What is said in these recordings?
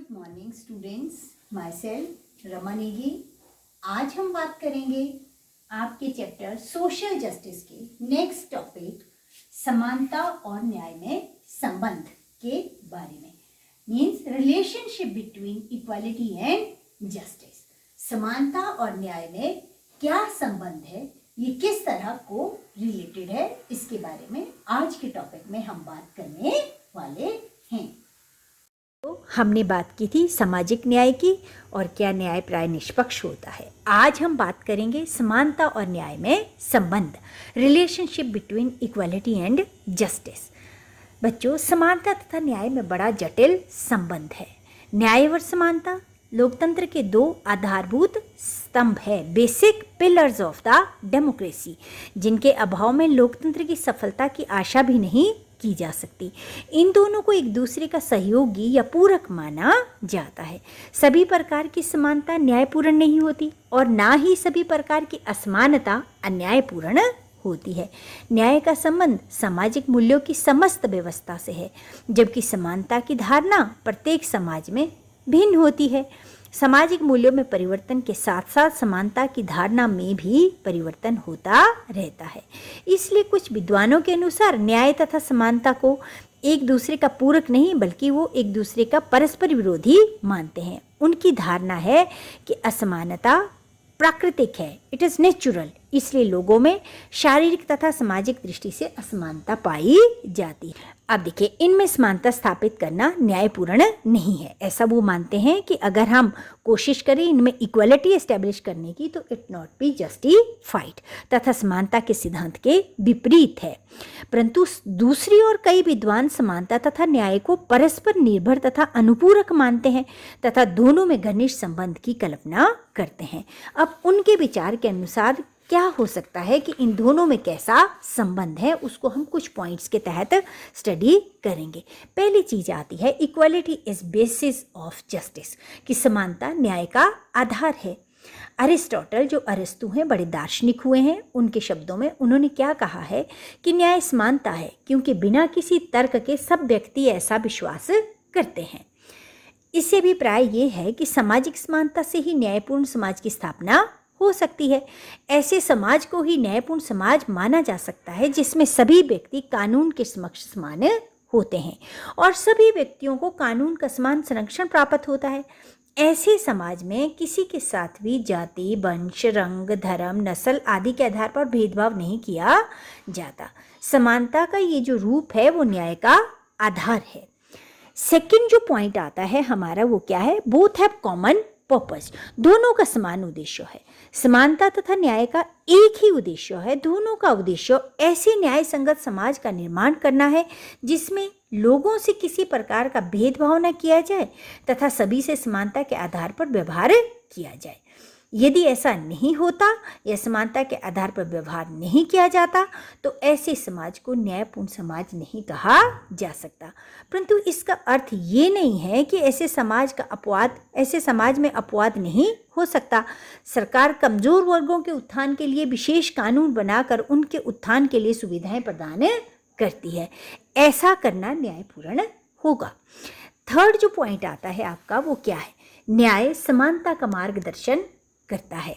Good morning students, my self Rama Negi. आज हम बात करेंगे आपके चैप्टर सोशल जस्टिस के नेक्स्ट टॉपिक समानता और न्याय में संबंध के बारे में। Means relationship between equality and justice. समानता और न्याय में क्या संबंध है, ये किस तरह को रिलेटेड है, इसके बारे में आज के टॉपिक में हम बात करने वाले हैं। तो हमने बात की थी सामाजिक न्याय की और क्या न्याय प्राय निष्पक्ष होता है। आज हम बात करेंगे समानता और न्याय में संबंध, relationship between equality and justice. बच्चों, समानता तथा न्याय में बड़ा जटिल संबंध है। न्याय और समानता लोकतंत्र के दो आधारभूत स्तंभ है, basic pillars of the democracy, जिनके अभाव में लोकतंत्र की सफलता की आशा भी नहीं की जा सकती। इन दोनों को एक दूसरे का सहयोगी या पूरक माना जाता है। सभी प्रकार की समानता न्यायपूर्ण नहीं होती और ना ही सभी प्रकार की असमानता अन्यायपूर्ण होती है। न्याय का संबंध सामाजिक मूल्यों की समस्त व्यवस्था से है, जबकि समानता की धारणा प्रत्येक समाज में भिन्न होती है। सामाजिक मूल्यों में परिवर्तन के साथ साथ समानता की धारणा में भी परिवर्तन होता रहता है। इसलिए कुछ विद्वानों के अनुसार न्याय तथा समानता को एक दूसरे का पूरक नहीं बल्कि वो एक दूसरे का परस्पर विरोधी मानते हैं। उनकी धारणा है कि असमानता प्राकृतिक है, इट इज़ नेचुरल, इसलिए लोगों में शारीरिक तथा सामाजिक दृष्टि से असमानता पाई जाती है। अब देखिए, इनमें समानता स्थापित करना न्यायपूर्ण नहीं है। ऐसा वो मानते हैं कि अगर हम कोशिश करें इनमें इक्वलिटी एस्टेब्लिश करने की तो इट नॉट बी जस्टिफाइड, तथा समानता के सिद्धांत के विपरीत है। परंतु दूसरी ओर कई विद्वान समानता तथा न्याय को परस्पर निर्भर तथा अनुपूरक मानते हैं तथा दोनों में घनिष्ठ संबंध की कल्पना करते हैं। अब उनके विचार के अनुसार क्या हो सकता है कि इन दोनों में कैसा संबंध है, उसको हम कुछ पॉइंट्स के तहत स्टडी करेंगे। पहली चीज आती है equality is basis of justice, कि समानता न्याय का आधार है। अरिस्टोटल, जो अरस्तु हैं, बड़े दार्शनिक हुए हैं, उनके शब्दों में उन्होंने क्या कहा है कि न्याय समानता है क्योंकि बिना किसी तर्क के सब व्यक्ति ऐसा विश्वास करते हैं। इससे भी प्राय ये है कि सामाजिक समानता से ही न्यायपूर्ण समाज की स्थापना हो सकती है। ऐसे समाज को ही न्यायपूर्ण समाज माना जा सकता है जिसमें सभी व्यक्ति कानून के समक्ष समान होते हैं और सभी व्यक्तियों को कानून का समान संरक्षण प्राप्त होता है। ऐसे समाज में किसी के साथ भी जाति, वंश, रंग, धर्म, नस्ल आदि के आधार पर भेदभाव नहीं किया जाता। समानता का ये जो रूप है वो न्याय का आधार है। सेकंड जो पॉइंट आता है हमारा, वो क्या है, बोथ हैव कॉमन पर्पस, दोनों का समान उद्देश्य है। समानता तथा न्याय का एक ही उद्देश्य है। दोनों का उद्देश्य ऐसे न्याय संगत समाज का निर्माण करना है जिसमें लोगों से किसी प्रकार का भेदभाव न किया जाए तथा सभी से समानता के आधार पर व्यवहार किया जाए। यदि ऐसा नहीं होता या समानता के आधार पर व्यवहार नहीं किया जाता तो ऐसे समाज को न्यायपूर्ण समाज नहीं कहा जा सकता। परंतु इसका अर्थ ये नहीं है कि ऐसे समाज में अपवाद नहीं हो सकता। सरकार कमजोर वर्गों के उत्थान के लिए विशेष कानून बनाकर उनके उत्थान के लिए सुविधाएं प्रदान करती है। ऐसा करना न्यायपूर्ण होगा। थर्ड जो पॉइंट आता है आपका, वो क्या है, न्याय समानता का मार्गदर्शन करता है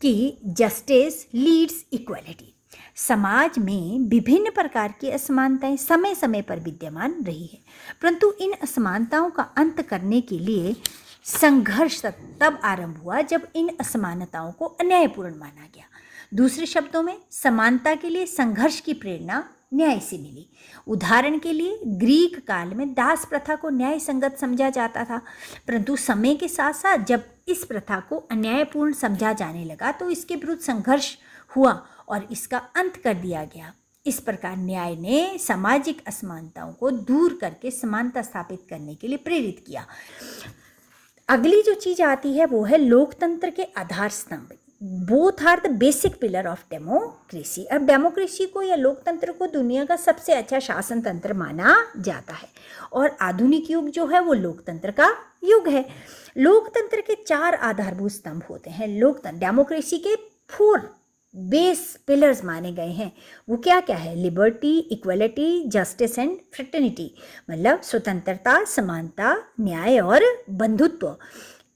कि जस्टिस लीड्स इक्वालिटी। समाज में विभिन्न प्रकार की असमानताएं समय समय पर विद्यमान रही है, परंतु इन असमानताओं का अंत करने के लिए संघर्ष तब आरंभ हुआ जब इन असमानताओं को अन्यायपूर्ण माना गया। दूसरे शब्दों में, समानता के लिए संघर्ष की प्रेरणा न्याय से मिली। उदाहरण के लिए, ग्रीक काल में दास प्रथा को न्याय संगत समझा जाता था, परंतु समय के साथ साथ जब इस प्रथा को अन्यायपूर्ण समझा जाने लगा तो इसके विरुद्ध संघर्ष हुआ और इसका अंत कर दिया गया। इस प्रकार न्याय ने सामाजिक असमानताओं को दूर करके समानता स्थापित करने के लिए प्रेरित किया। अगली जो चीज आती है वो है लोकतंत्र के आधार स्तंभ। Both are the basic pillar of democracy. अब डेमोक्रेसी को या लोकतंत्र को दुनिया का सबसे अच्छा शासन तंत्र माना जाता है और आधुनिक युग जो है वो लोकतंत्र का युग है। लोकतंत्र के चार आधारभूत स्तंभ होते हैं। लोकतंत्र डेमोक्रेसी के 4 बेस पिलर्स माने गए हैं। वो क्या क्या है? Liberty, equality, justice and fraternity, मतलब स्वतंत्रता, समानता, न्याय और बंधुत्व।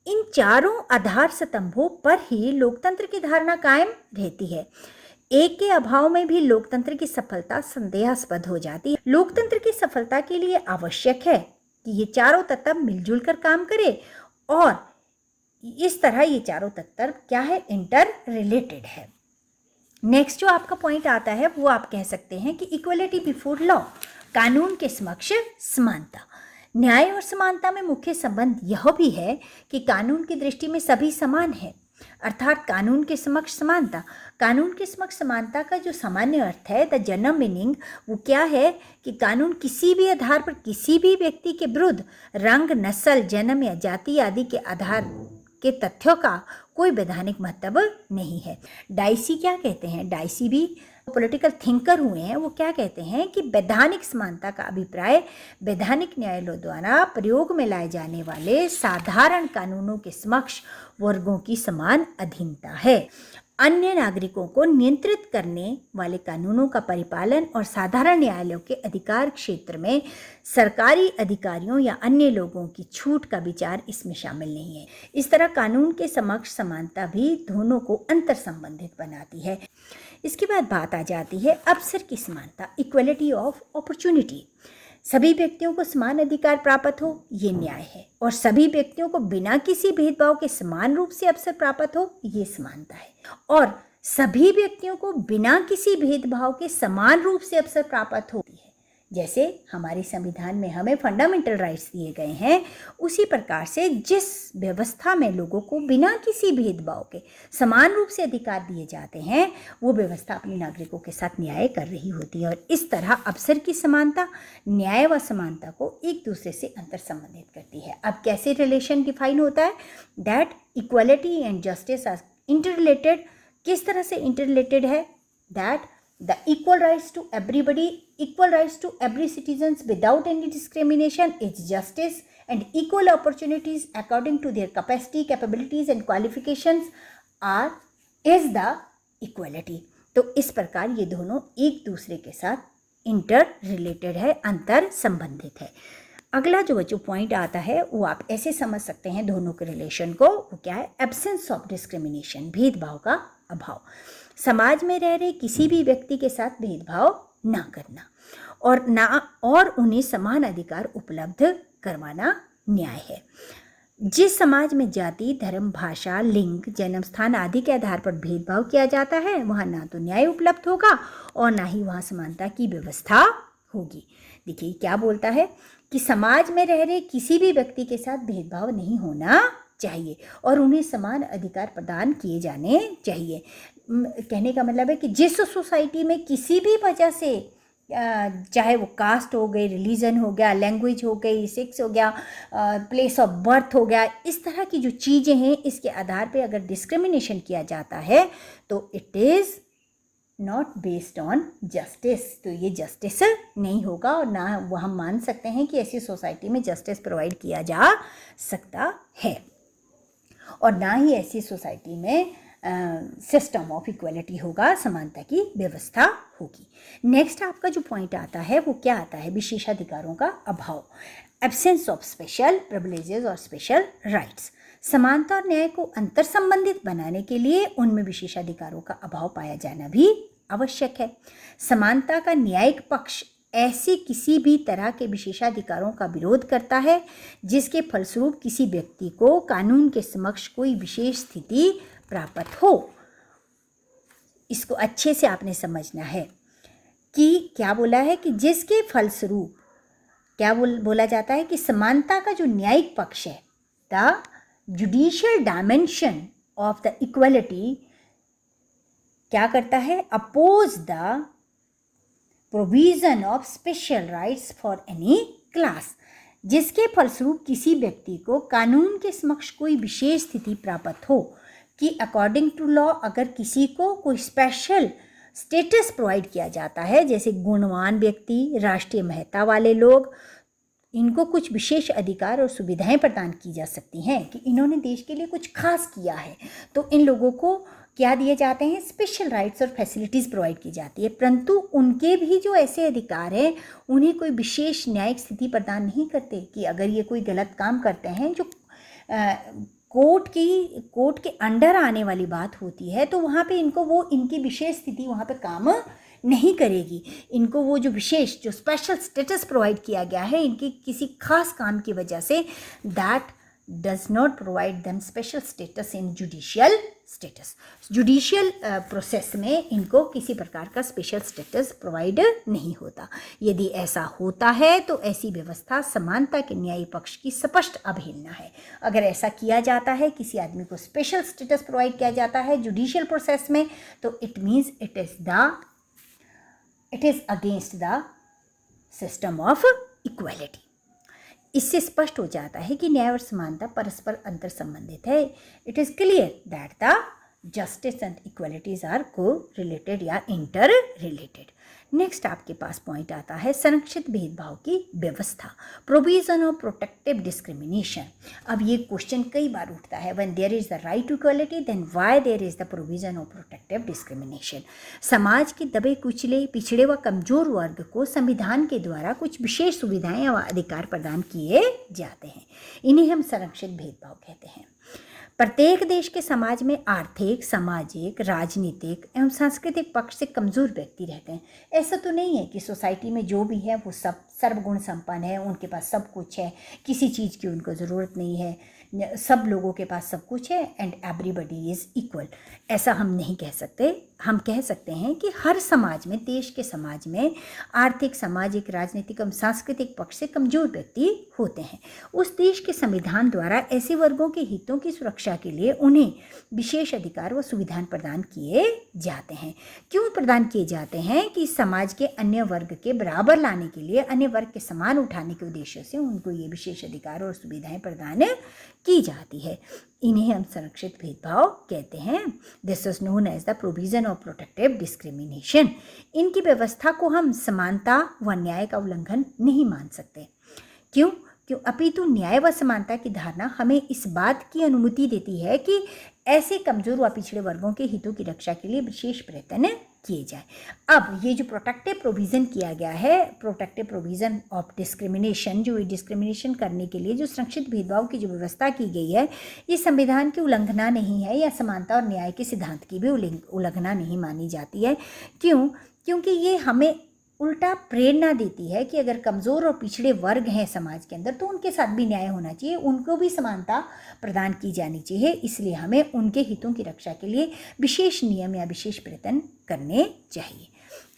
इन चारों आधार स्तंभों पर ही लोकतंत्र की धारणा कायम रहती है। एक के अभाव में भी लोकतंत्र की सफलता संदेहास्पद हो जाती है। लोकतंत्र की सफलता के लिए आवश्यक है कि ये चारों तत्व मिलजुल कर काम करे, और इस तरह ये चारों तत्व क्या है? इंटर रिलेटेड है। नेक्स्ट जो आपका पॉइंट आता है वो आप कह सकते हैं कि इक्वलिटी बिफोर लॉ, कानून के समक्ष समानता। न्याय और समानता में मुख्य संबंध यह भी है कि कानून की दृष्टि में सभी समान है, अर्थात कानून के समक्ष समानता। कानून के समक्ष समानता का जो सामान्य अर्थ है, द जनरल मीनिंग, वो क्या है कि कानून किसी भी आधार पर किसी भी व्यक्ति के विरुद्ध रंग, नस्ल, जन्म या जाति आदि के आधार के तथ्यों का कोई वैधानिक महत्व नहीं है। डाइसी क्या कहते हैं? डाइसी भी पॉलिटिकल थिंकर हुए हैं। वो क्या कहते हैं कि वैधानिक समानता का अभिप्राय वैधानिक न्यायालयों द्वारा प्रयोग में लाए जाने वाले साधारण कानूनों के समक्ष वर्गों की समान अधीनता है। अन्य नागरिकों को नियंत्रित करने वाले कानूनों का परिपालन और साधारण न्यायालयों के अधिकार क्षेत्र में सरकारी अधिकारियों या अन्य लोगों की छूट का विचार इसमें शामिल नहीं है। इस तरह कानून के समक्ष समानता भी दोनों को अंतर संबंधित बनाती है। इसके बाद बात आ जाती है अवसर की समानता, इक्वलिटी ऑफ अपॉर्चुनिटी। सभी व्यक्तियों को समान अधिकार प्राप्त हो, ये न्याय है, और सभी व्यक्तियों को बिना किसी भेदभाव के समान रूप से अवसर प्राप्त हो, ये समानता है। और सभी व्यक्तियों को बिना किसी भेदभाव के समान रूप से अवसर प्राप्त होती है। जैसे हमारे संविधान में हमें फंडामेंटल राइट्स दिए गए हैं, उसी प्रकार से जिस व्यवस्था में लोगों को बिना किसी भेदभाव के समान रूप से अधिकार दिए जाते हैं, वो व्यवस्था अपने नागरिकों के साथ न्याय कर रही होती है। और इस तरह अवसर की समानता न्याय व समानता को एक दूसरे से अंतर संबंधित करती है। अब कैसे रिलेशन डिफाइन होता है? That equality and justice are interrelated. किस तरह से इंटर रिलेटेड है? That the equal rights to everybody, equal rights to every citizens without any discrimination is justice, and equal opportunities according to their capacity, capabilities and qualifications is the equality। तो इस प्रकार ये दोनों एक दूसरे के साथ इंटर रिलेटेड है, अंतर संबंधित है। अगला जो पॉइंट आता है वो आप ऐसे समझ सकते हैं दोनों के रिलेशन को, वो क्या है? एब्सेंस ऑफ डिस्क्रिमिनेशन, भेदभाव का अभाव। समाज में रह रहे किसी भी व्यक्ति के साथ भेदभाव ना करना और उन्हें समान अधिकार उपलब्ध करवाना न्याय है। जिस समाज में जाति, धर्म, भाषा, लिंग, जन्म स्थान आदि के आधार पर भेदभाव किया जाता है, वहाँ ना तो न्याय उपलब्ध होगा और ना ही वहाँ समानता की व्यवस्था होगी। देखिए क्या बोलता है कि समाज में रह रहे किसी भी व्यक्ति के साथ भेदभाव नहीं होना चाहिए और उन्हें समान अधिकार प्रदान किए जाने चाहिए। कहने का मतलब है कि जिस सोसाइटी में किसी भी वजह से, चाहे वो कास्ट हो गई, रिलीजन हो गया, लैंग्वेज हो गई, सेक्स हो गया, प्लेस ऑफ बर्थ हो गया, इस तरह की जो चीज़ें हैं, इसके आधार पे अगर डिस्क्रिमिनेशन किया जाता है तो it is not based on justice. तो ये जस्टिस नहीं होगा और ना वो हम मान सकते हैं कि ऐसी सोसाइटी में जस्टिस प्रोवाइड किया जा सकता है, और ना ही ऐसी सोसाइटी में सिस्टम ऑफ इक्वलिटी होगा, समानता की व्यवस्था होगी। नेक्स्ट आपका जो पॉइंट आता है वो क्या आता है? विशेषाधिकारों का अभाव, एब्सेंस ऑफ स्पेशल प्रिविलेजेस और स्पेशल राइट्स। समानता और न्याय को अंतर संबंधित बनाने के लिए उनमें विशेषाधिकारों का अभाव पाया जाना भी आवश्यक है। समानता का न्यायिक पक्ष ऐसे किसी भी तरह के विशेषाधिकारों का विरोध करता है जिसके फलस्वरूप किसी व्यक्ति को कानून के समक्ष कोई विशेष स्थिति प्राप्त हो। इसको अच्छे से आपने समझना है कि क्या बोला है कि जिसके फलस्वरूप क्या बोला जाता है कि समानता का जो न्यायिक पक्ष है, the judicial dimension of the equality क्या करता है? Oppose the provision of special rights for any class, जिसके फलस्वरूप किसी व्यक्ति को कानून के समक्ष कोई विशेष स्थिति प्राप्त हो कि अकॉर्डिंग टू लॉ अगर किसी को कोई स्पेशल स्टेटस प्रोवाइड किया जाता है, जैसे गुणवान व्यक्ति, राष्ट्रीय महत्ता वाले लोग, इनको कुछ विशेष अधिकार और सुविधाएं प्रदान की जा सकती हैं कि इन्होंने देश के लिए कुछ खास किया है, तो इन लोगों को क्या दिए जाते हैं, स्पेशल राइट्स और फैसिलिटीज़ प्रोवाइड की जाती है, परंतु उनके भी जो ऐसे अधिकार हैं उन्हें कोई विशेष न्यायिक स्थिति प्रदान नहीं करते कि अगर ये कोई गलत काम करते हैं जो कोर्ट के अंडर आने वाली बात होती है, तो वहाँ पे इनको वो इनकी विशेष स्थिति वहाँ पे काम नहीं करेगी। इनको वो जो विशेष जो स्पेशल स्टेटस प्रोवाइड किया गया है इनकी किसी खास काम की वजह से, that does not provide them special status in judicial status. Judicial process में इनको किसी प्रकार का स्पेशल स्टेटस प्रोवाइड नहीं होता। यदि ऐसा होता है तो ऐसी व्यवस्था समानता के न्यायी पक्ष की स्पष्ट अवहेलना है। अगर ऐसा किया जाता है, किसी आदमी को स्पेशल स्टेटस प्रोवाइड किया जाता है जुडिशियल प्रोसेस में, तो it means it is against the system of equality. इससे स्पष्ट हो जाता है कि न्याय और समानता परस्पर अंतर संबंधित है। It is clear that the justice and equalities are correlated या इंटर रिलेटेड। नेक्स्ट आपके पास पॉइंट आता है संरक्षित भेदभाव की व्यवस्था, प्रोविजन ऑफ प्रोटेक्टिव डिस्क्रिमिनेशन। अब ये क्वेश्चन कई बार उठता है, when there is the right to equality then why there is the provision of protective discrimination. समाज के दबे कुचले, पिछड़े व कमजोर वर्ग को संविधान के द्वारा कुछ विशेष सुविधाएं व अधिकार प्रदान किए जाते हैं, इन्हें हम संरक्षित भेदभाव कहते हैं। प्रत्येक देश के समाज में आर्थिक, सामाजिक, राजनीतिक एवं सांस्कृतिक पक्ष से कमज़ोर व्यक्ति रहते हैं। ऐसा तो नहीं है कि सोसाइटी में जो भी है वो सब सर्वगुण संपन्न है, उनके पास सब कुछ है, किसी चीज़ की उनको ज़रूरत नहीं है, सब लोगों के पास सब कुछ है एंड एवरीबडी इज़ इक्वल। ऐसा हम नहीं कह सकते। हम कह सकते हैं कि हर समाज में, देश के समाज में आर्थिक, सामाजिक, राजनीतिक एवं सांस्कृतिक पक्ष से कमज़ोर व्यक्ति होते हैं। उस देश के संविधान द्वारा ऐसे वर्गों के हितों की सुरक्षा के लिए उन्हें विशेष अधिकार व सुविधाएं प्रदान किए जाते हैं। क्यों प्रदान किए जाते हैं? कि समाज के अन्य वर्ग के बराबर लाने के लिए, अन्य वर्ग के समान उठाने के उद्देश्य से उनको ये विशेष अधिकार और सुविधाएं प्रदान की जाती है। इन्हें हम संरक्षित भेदभाव कहते हैं। This is known as the provision of protective discrimination. इनकी व्यवस्था को हम समानता व न्याय का उल्लंघन नहीं मान सकते। क्यों? अपितु न्याय व समानता की धारणा हमें इस बात की अनुमति देती है कि ऐसे कमजोर व पिछड़े वर्गों के हितों की रक्षा के लिए विशेष प्रयत्न किए जाए। अब ये जो प्रोटेक्टिव प्रोविज़न किया गया है, प्रोटेक्टिव प्रोविज़न ऑफ डिस्क्रिमिनेशन, जो डिस्क्रिमिनेशन करने के लिए जो संरक्षित भेदभाव की जो व्यवस्था की गई है, ये संविधान की उल्लंघना नहीं है या समानता और न्याय के सिद्धांत की भी उल्लंघना नहीं मानी जाती है। क्यों? क्योंकि ये हमें उल्टा प्रेरणा देती है कि अगर कमज़ोर और पिछड़े वर्ग हैं समाज के अंदर तो उनके साथ भी न्याय होना चाहिए, उनको भी समानता प्रदान की जानी चाहिए। इसलिए हमें उनके हितों की रक्षा के लिए विशेष नियम या विशेष प्रयत्न करने चाहिए।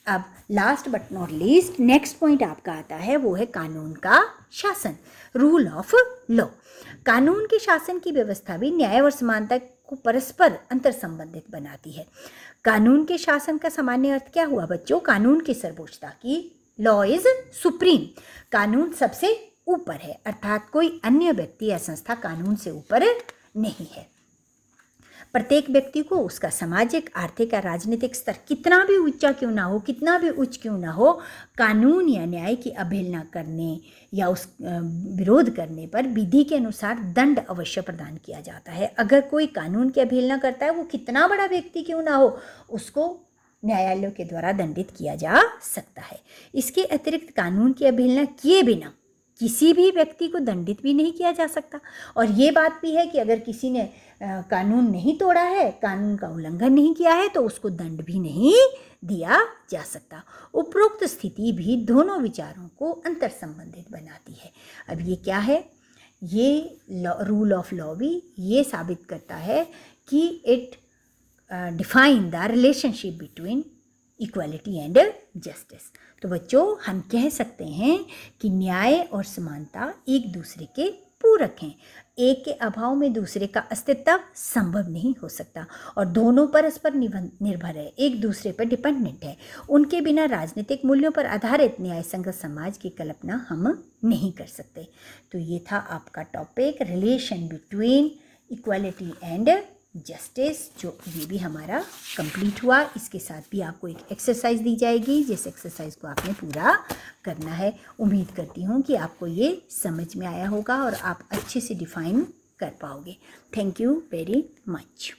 अब last but not least next point आपका आता है, वो है कानून का शासन, रूल ऑफ लॉ। कानून के शासन की व्यवस्था भी न्याय और समानता को परस्पर अंतर संबंधित बनाती है। कानून के शासन का सामान्य अर्थ क्या हुआ बच्चों? कानून की सर्वोच्चता की, लॉ इज सुप्रीम, कानून सबसे ऊपर है, अर्थात कोई अन्य व्यक्ति या संस्था कानून से ऊपर नहीं है। प्रत्येक व्यक्ति को उसका सामाजिक, आर्थिक या राजनीतिक स्तर कितना भी ऊंचा क्यों ना हो, कितना भी उच्च क्यों ना हो, कानून या न्याय की अवहेलना करने या उस विरोध करने पर विधि के अनुसार दंड अवश्य प्रदान किया जाता है। अगर कोई कानून की अवहेलना करता है, वो कितना बड़ा व्यक्ति क्यों ना हो, उसको न्यायालयों के द्वारा दंडित किया जा सकता है। इसके अतिरिक्त कानून की अवहेलना किए बिना किसी भी व्यक्ति को दंडित भी नहीं किया जा सकता। और ये बात भी है कि अगर किसी ने कानून नहीं तोड़ा है, कानून का उल्लंघन नहीं किया है, तो उसको दंड भी नहीं दिया जा सकता। उपरोक्त स्थिति भी दोनों विचारों को अंतर संबंधित बनाती है। अब ये क्या है? ये रूल ऑफ लॉ भी ये साबित करता है कि it define the relationship between equality and justice. तो बच्चों, हम कह सकते हैं कि न्याय और समानता एक दूसरे के पूरक हैं। एक के अभाव में दूसरे का अस्तित्व संभव नहीं हो सकता और दोनों परस्पर निर्भर है, एक दूसरे पर डिपेंडेंट है। उनके बिना राजनीतिक मूल्यों पर आधारित न्याय संगत समाज की कल्पना हम नहीं कर सकते। तो ये था आपका topic, relation between equality and justice, जो ये भी हमारा कंप्लीट हुआ। इसके साथ भी आपको एक एक्सरसाइज दी जाएगी, जिस एक्सरसाइज को आपने पूरा करना है। उम्मीद करती हूँ कि आपको ये समझ में आया होगा और आप अच्छे से डिफाइन कर पाओगे। Thank you very much.